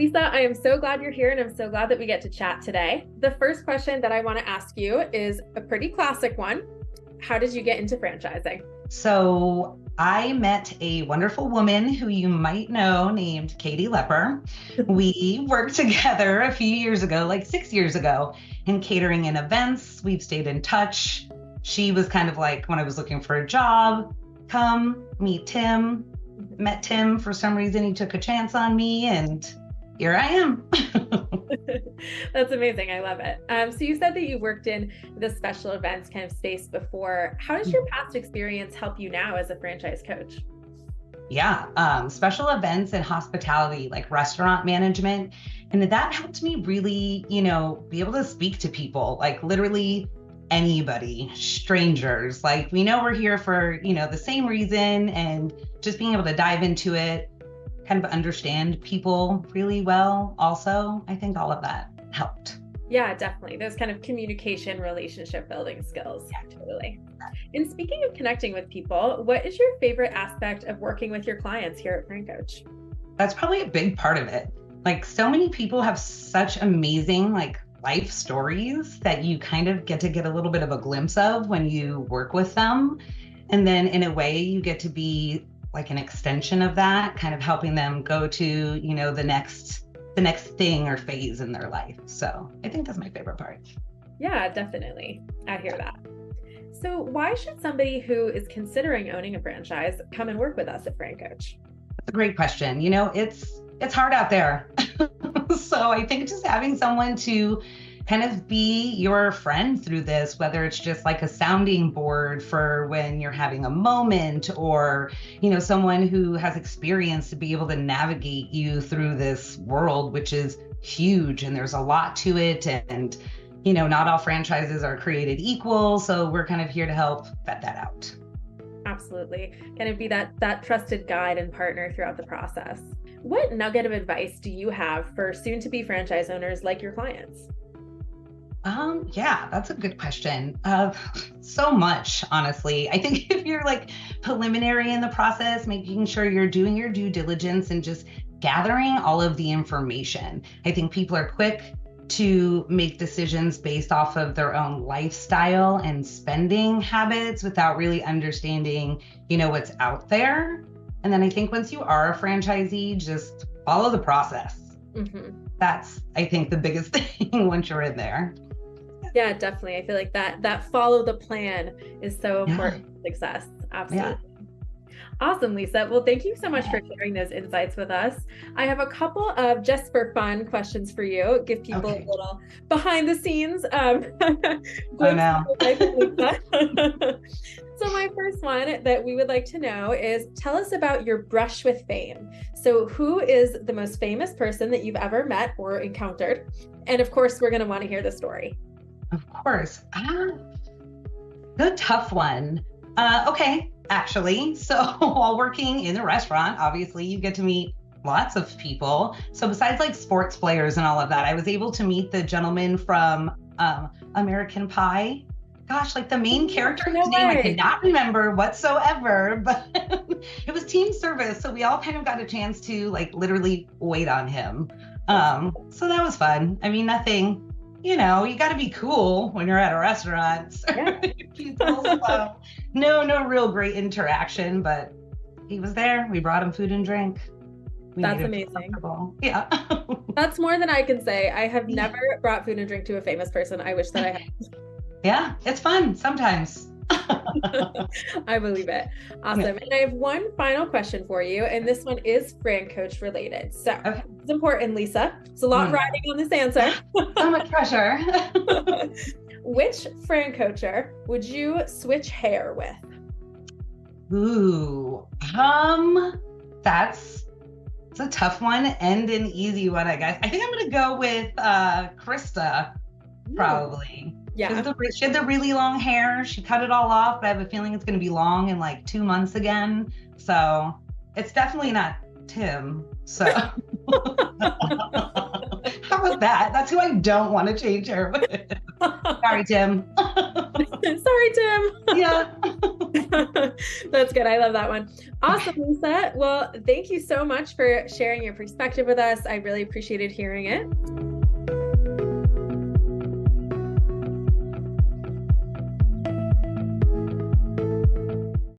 Lisa, I am so glad you're here and I'm so glad that we get to chat today. The first question that I want to ask you is a pretty classic one. How did you get into franchising? So I met a wonderful woman who you might know named Katie Lepper. We worked together a few years ago, like 6 years ago, in catering and events. We've stayed in touch. She was kind of like when I was looking for a job, come meet Tim. Met Tim for some reason. He took a chance on me and here I am. That's amazing. I love it. So you said that you worked in the special events kind of space before. How does your past experience help you now as a franchise coach? Yeah, special events and hospitality, like restaurant management. And that helped me really, be able to speak to people, like literally anybody, strangers. Like we know we're here for, the same reason, and just being able to dive into it, kind of understand people really well. Also, I think all of that helped. Yeah, definitely. Those kind of communication, relationship building skills. Yeah, totally. And speaking of connecting with people, what is your favorite aspect of working with your clients here at FranCoach? That's probably a big part of it. Like so many people have such amazing, life stories that you kind of get a little bit of a glimpse of when you work with them. And then in a way you get to be like an extension of that, kind of helping them go to, the next thing or phase in their life. So I think that's my favorite part. Yeah, definitely. I hear that. So why should somebody who is considering owning a franchise come and work with us at FranCoach? That's a great question. It's hard out there. So I think just having someone to kind of be your friend through this, whether it's just like a sounding board for when you're having a moment, or, someone who has experience to be able to navigate you through this world, which is huge and there's a lot to it. And, not all franchises are created equal. So we're kind of here to help vet that out. Absolutely. Kind of be that trusted guide and partner throughout the process. What nugget of advice do you have for soon-to-be franchise owners like your clients? Yeah, that's a good question. So much, honestly. I think if you're preliminary in the process, making sure you're doing your due diligence and just gathering all of the information. I think people are quick to make decisions based off of their own lifestyle and spending habits without really understanding, what's out there. And then I think once you are a franchisee, just follow the process. Mm-hmm. That's, I think, the biggest thing once you're in there. Yeah, definitely. I feel like that follow the plan is so important for success. Absolutely. Yeah. Awesome, Lisa. Well, thank you so much for sharing those insights with us. I have a couple of just for fun questions for you. Give people a little behind the scenes. Oh, no. So my first one that we would like to know is, tell us about your brush with fame. So who is the most famous person that you've ever met or encountered? And of course, we're going to want to hear the story. Of course. The tough one. Okay, actually. So while working in the restaurant, obviously you get to meet lots of people. So besides sports players and all of that, I was able to meet the gentleman from American Pie. Gosh, the main character whose name I cannot remember whatsoever, but it was team service. So we all kind of got a chance to literally wait on him. So that was fun. I mean, nothing, you got to be cool when you're at a restaurant. Yeah. People, so no real great interaction, but he was there. We brought him food and drink. That's amazing. Yeah. That's more than I can say. I have never brought food and drink to a famous person. I wish that I had. Yeah, it's fun sometimes. I believe it. Awesome. Yeah. And I have one final question for you, and this one is FranCoach related. So It's important, Lisa. It's a lot riding on this answer. So much pressure. Which FranCoacher would you switch hair with? Ooh, it's a tough one and an easy one, I guess. I think I'm gonna go with Krista, probably. Yeah. She had the really long hair. She cut it all off, but I have a feeling it's gonna be long in 2 months again. So it's definitely not Tim. So how about that? That's who I don't want to change hair with. Sorry, Tim. Sorry, Tim. Yeah. That's good. I love that one. Awesome, Lisa. Well, thank you so much for sharing your perspective with us. I really appreciated hearing it.